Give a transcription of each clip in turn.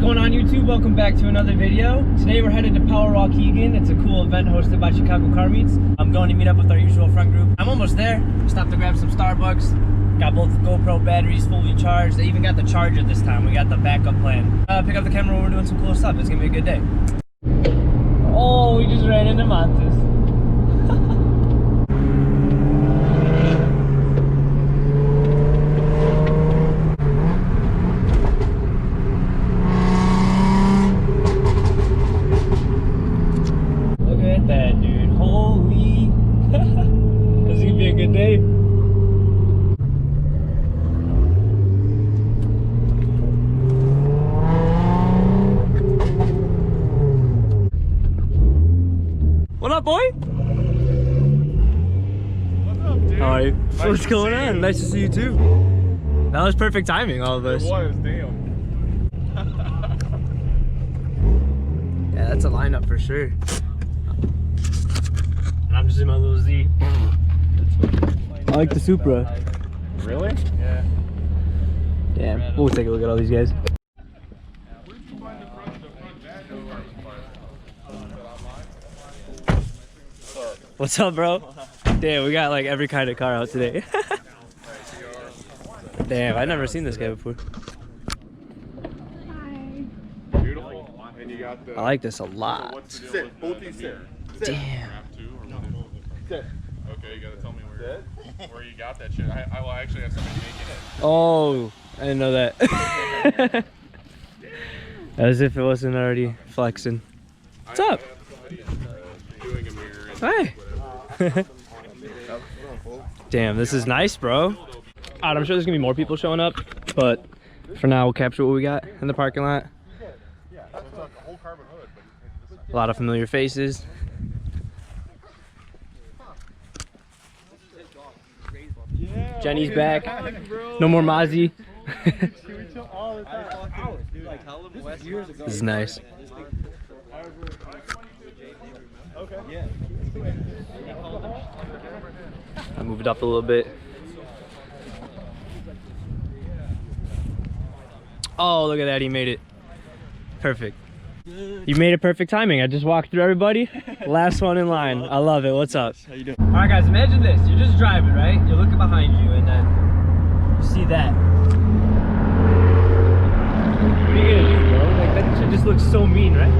going on, YouTube? Welcome back to another video. Today we're headed to Waukegan. It's a cool event hosted by Chicago Car Meets. I'm going to meet up with our usual friend group. I'm almost there. Stopped to grab some Starbucks. Got both the GoPro batteries fully charged. They even got the charger this time. We got the backup plan. Pick up the camera when we're doing some cool stuff. It's gonna be a good day. Oh, we just ran into Montes. That dude, holy. This is gonna be a good day. What up, boy? What's up, dude? How are you? Nice What's going on? you. Nice to see you too. That was perfect timing, all of us. It was, damn. Yeah, that's a lineup for sure. I'm just in my little Z. I like the Supra. Really? Yeah. Damn, we'll take a look at all these guys. What's up, bro? Damn, we got like every kind of car out today. Damn, I've never seen this guy before. Beautiful. And you got the, I like this a lot. what's the deal with both these sit. Damn. Sit. Okay, you gotta tell me where you got that shit. I will actually have somebody making it. Oh, I didn't know that. As if it wasn't already flexing. What's up? Doing a mirror and Hi. Damn, this is nice, bro. I'm sure there's gonna be more people showing up, but for now we'll capture what we got in the parking lot. A lot of familiar faces. Jenny's back. No more Mozzie. This is nice. I moved up a little bit. Oh, look at that, he made it. Perfect. You made it perfect timing. I just walked through everybody. Last one in line. I love it. What's up? How you doing? All right, guys, imagine this. You're just driving, right? You're looking behind you and then you see that. What are you gonna do, bro? Like, that shit just looks so mean, right?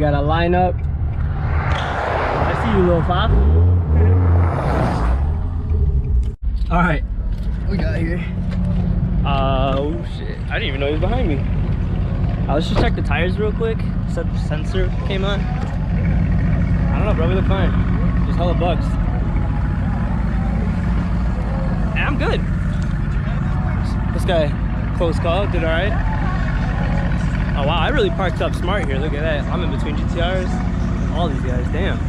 got a lineup. I see you, little fop. All right, we got here. Oh shit! I didn't even know he was behind me. Let's just check the tires real quick. Set the sensor came on. I don't know, bro. We look fine. Just hella bugs. And I'm good. This guy, close call, did all right. Oh wow, I really parked up smart here. Look at that. I'm in between GTRs. All these guys, damn.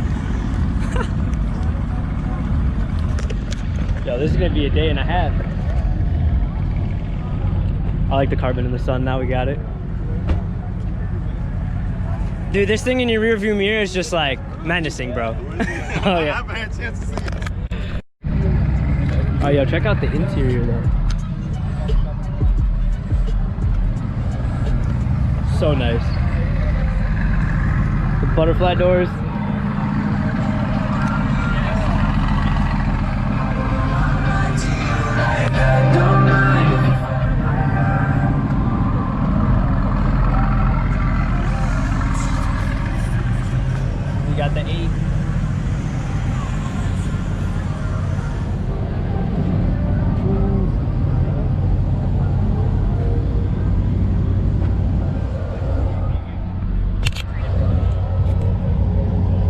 Yo, this is gonna be a day and a half. I like the carbon in the sun. Now we got it. Dude, this thing in your rear view mirror is just like menacing, bro. Oh yeah. I haven't had a chance to see it. Oh yo, check out the interior though. So nice. The butterfly doors. We got the 8.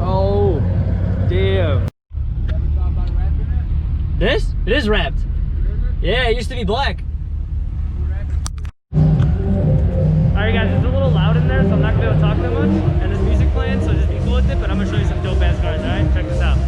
Oh, damn. This? It is wrapped. Yeah, it used to be black. Alright guys, it's a little loud in there, so I'm not gonna be able to talk that much. And there's music playing, so just be cool with it, but I'm gonna show you some dope ass cars, alright? Check this out.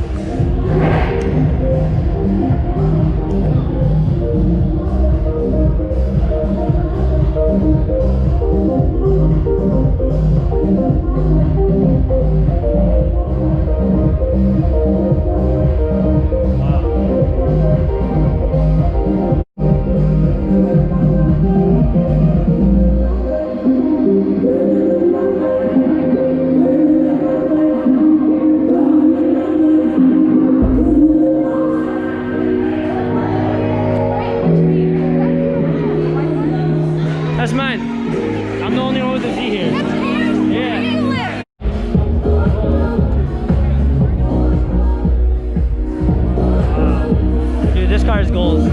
That's mine. I'm the only one with a Z here. Yeah. Wow. Dude, this car is gold.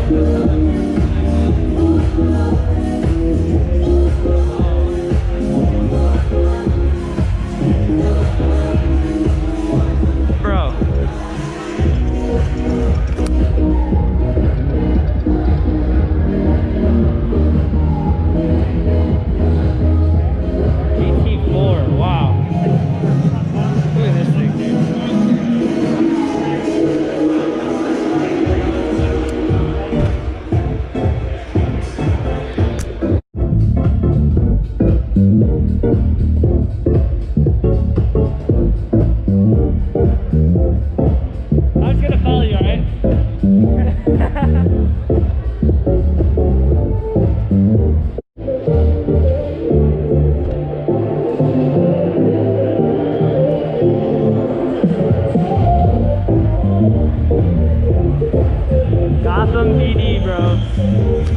Bro.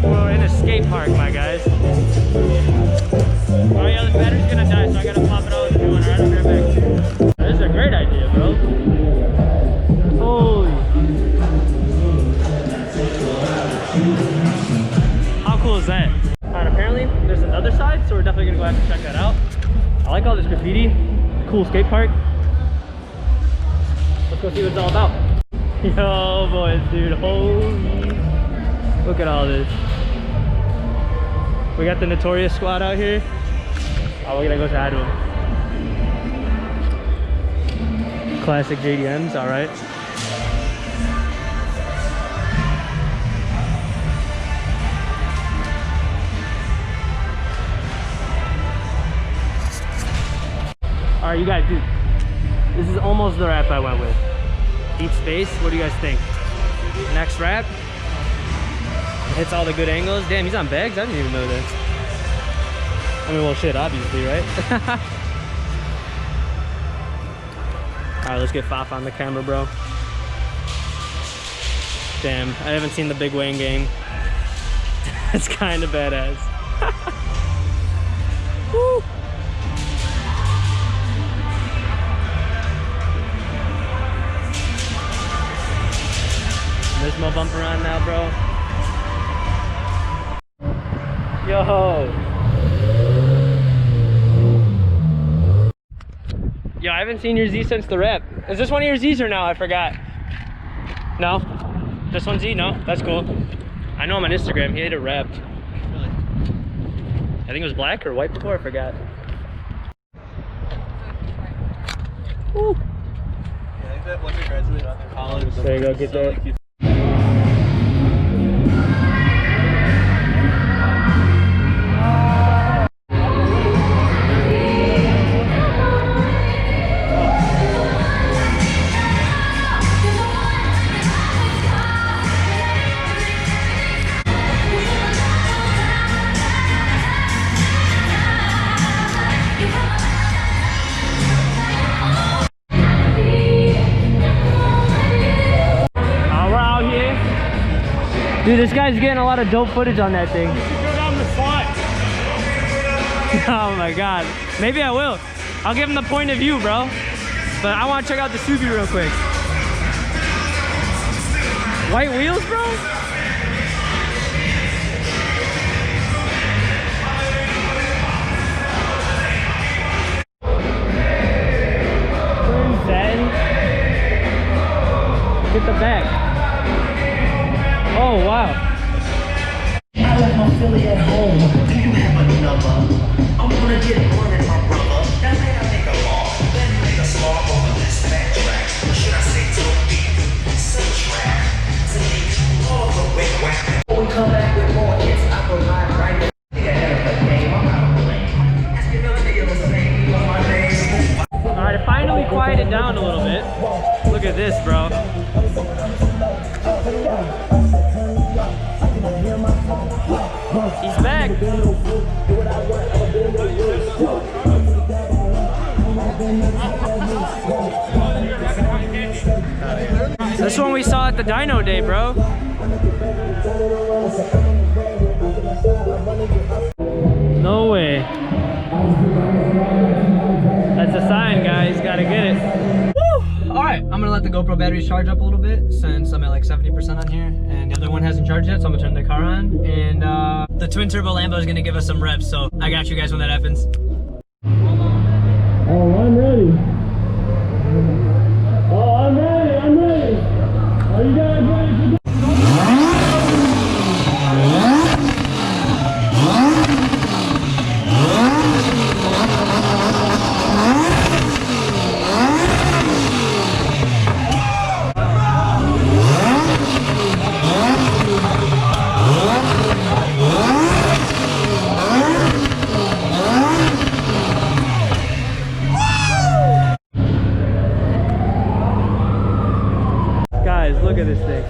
We're in a skate park, my guys. Oh yeah, this battery's gonna die, so I gotta pop it out with a new one. Alright, I'll be right back. This is a great idea, bro. Holy. How cool is that? Alright, apparently there's another side, so we're definitely gonna go have to check that out. I like all this graffiti. Cool skate park. Let's go see what it's all about. Yo, boys, dude. Holy. Look at all this. We got the Notorious squad out here. Oh, we're gonna go say hi to them. Classic JDMs, all right. All right, you guys, dude. This is almost the wrap I went with. Deep space, what do you guys think? Next wrap. Hits all the good angles. Damn, he's on bags? I didn't even know that. I mean, well, shit, obviously, right? Alright, let's get Faf on the camera, bro. Damn, I haven't seen the Big Wayne game. That's kind of badass. Woo! There's no bumper on now, bro. Yo. Yo, I haven't seen your Z since the rep. Is this one of your Z's or no? I forgot. No? This one's Z? No? That's cool. I know him on Instagram. He had it wrapped. Really? I think it was black or white before. I forgot. Woo. Yeah, I think that once you graduate out of college, there you go. Get that. Dude, this guy's getting a lot of dope footage on that thing. You should go down the slide. Oh my god. Maybe I will. I'll give him the point of view, bro. But I want to check out the Subi real quick. White wheels, bro? Get the back. Oh, wow. I left my Philly at home. Do you have a number? I'm gonna get on it, my brother. Now may I make a law? Then make a small over this fat track. Or should I say to me? Subtract. To me, all the way whack. When we come back with more hits, I provide right there. Think ahead of the game. I'm out of lane. Ask me another nigga what's the name. You know my name. Alright, it finally quieted down a little bit. Look at this, bro. He's back. This one we saw at the dyno day, bro. No way. That's a sign, guys. Gotta get it. Woo! Alright, I'm gonna let the GoPro batteries charge up a little bit since I'm at like 70% on here and the other one hasn't charged yet, so I'm gonna turn the car on. And the twin turbo Lambo is gonna give us some reps, so I got you guys when that happens. Oh, I'm ready. Oh, I'm ready. I'm ready. Are you guys ready to go? Guys, look at this thing.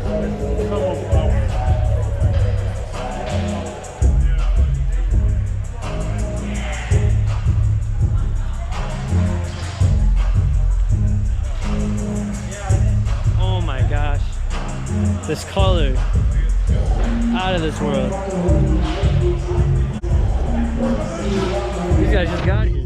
Oh my gosh. This color. Out of this world. These guys just got here.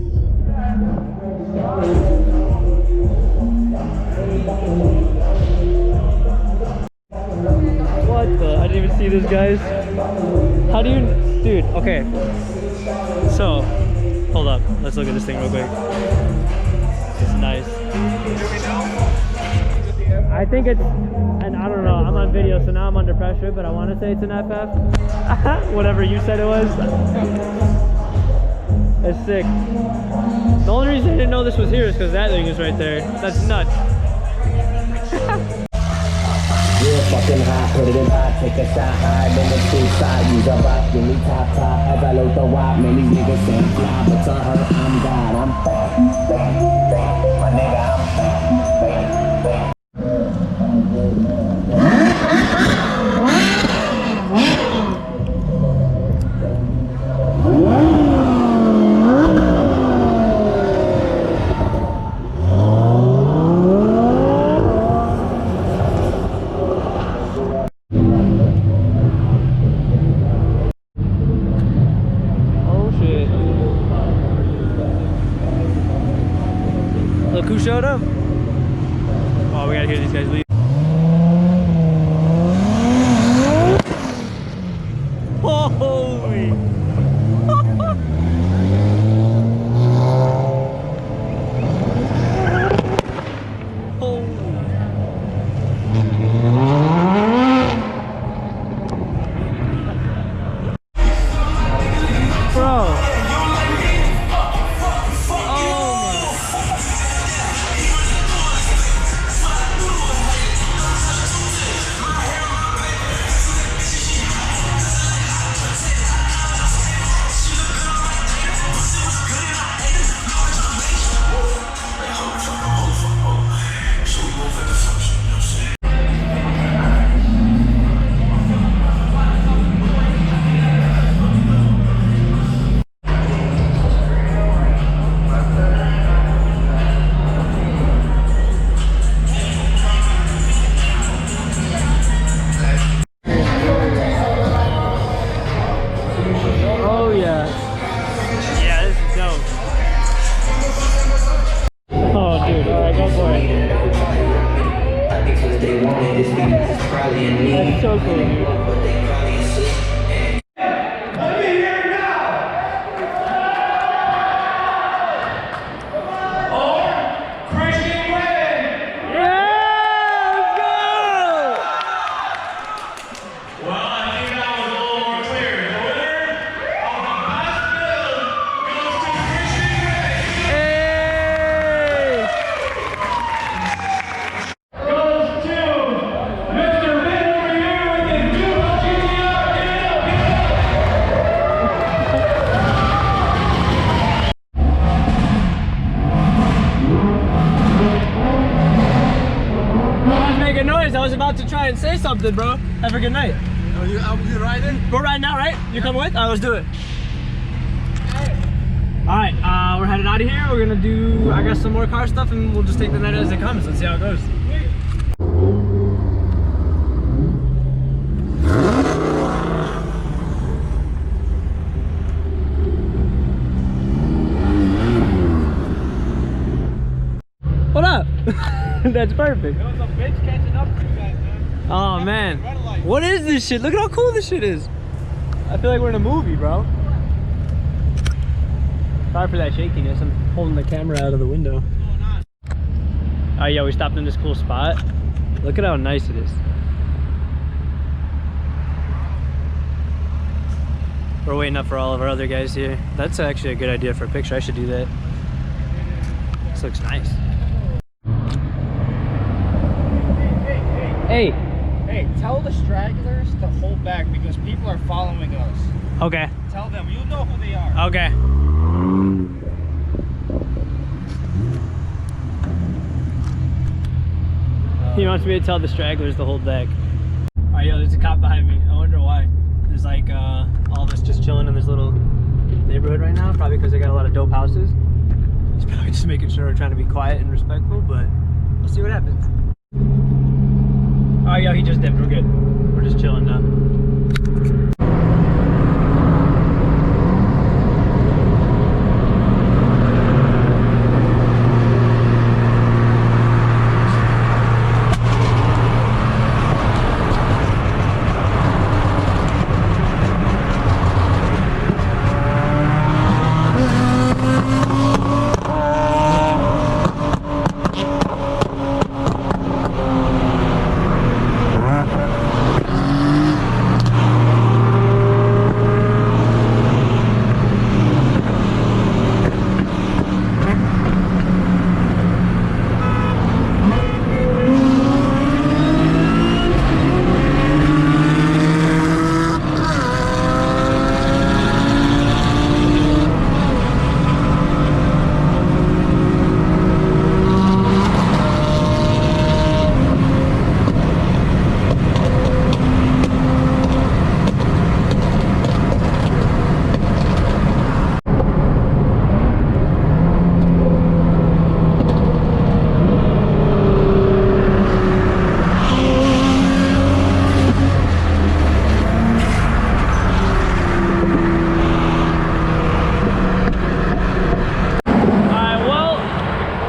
What the? I didn't even see this, guys. How do you... Dude, okay. So, hold up. Let's look at this thing real quick. It's nice. I think it's... And I don't know. I'm on video, so now I'm under pressure, but I want to say it's an FF. Whatever you said it was. It's sick. The only reason I didn't know this was here is because that thing is right there. That's nuts. Real fucking hot, put it in hot, take a shot high, then the two side, use a rock, give me top, as I load the wop, man, these niggas say I'm fly, but to her, I'm God, I'm bang, my nigga, I'm bang. Look who showed up. Oh, we gotta hear these guys leave. Holy. Oh yeah. Yeah, this is dope. Oh dude, alright, go for it. That's so cool, dude. I was about to try and say something, bro. Have a good night. Oh, you riding? We're riding out, right? You coming with? Alright, let's do it. Alright, we're headed out of here. We're gonna do, I guess, some more car stuff and we'll just take the night as it comes. Let's see how it goes. What up? That's perfect. There was a bitch catching up to you guys, man. Oh man, what is this shit? Look at how cool this shit is. I feel like we're in a movie, bro. Sorry for that shakiness. I'm holding the camera out of the window. Oh yeah, we stopped in this cool spot. Look at how nice it is. We're waiting up for all of our other guys here. That's actually a good idea for a picture. I should do that. This looks nice. Hey. Hey, tell the stragglers to hold back because people are following us. Okay. Tell them, you know who they are. Okay. He wants me to tell the stragglers to hold back. Alright, yo, there's a cop behind me. I wonder why. There's like all of us just chilling in this little neighborhood right now. Probably because they got a lot of dope houses. He's probably just making sure we're trying to be quiet and respectful, but we'll see what happens. Oh yeah, he just dipped. We're good. We're just chilling now.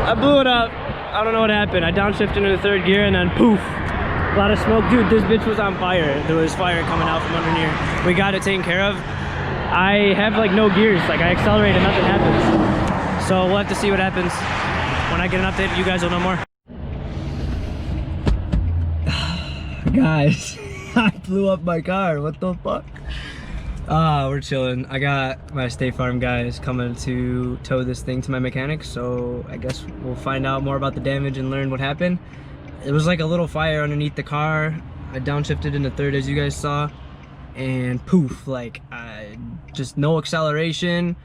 I blew it up. I don't know what happened. I downshifted into the third gear and then poof. A lot of smoke. Dude, this bitch was on fire. There was fire coming out from under here. We got it taken care of. I have like no gears. Like I accelerate and nothing happens. So we'll have to see what happens. When I get an update, you guys will know more. Guys, I blew up my car. What the fuck? We're chilling. I got my State Farm guys coming to tow this thing to my mechanic, so I guess we'll find out more about the damage and learn what happened. It was like a little fire underneath the car. I downshifted into third as you guys saw, and poof, like just no acceleration.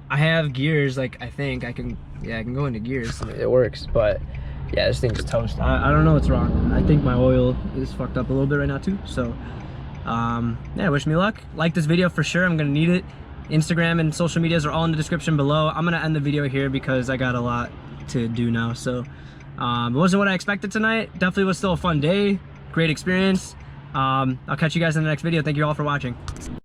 I have gears, like I think I can, yeah, I can go into gears. It works, but yeah, this thing's toast. I don't know what's wrong. I think my oil is fucked up a little bit right now too, so yeah, wish me luck. Like this video for sure. I'm gonna need it. Instagram and social medias are all in the description below. I'm gonna end the video here because I got a lot to do now. So it wasn't what I expected tonight. Definitely was still a fun day. Great experience. I'll catch you guys in the next video. Thank you all for watching.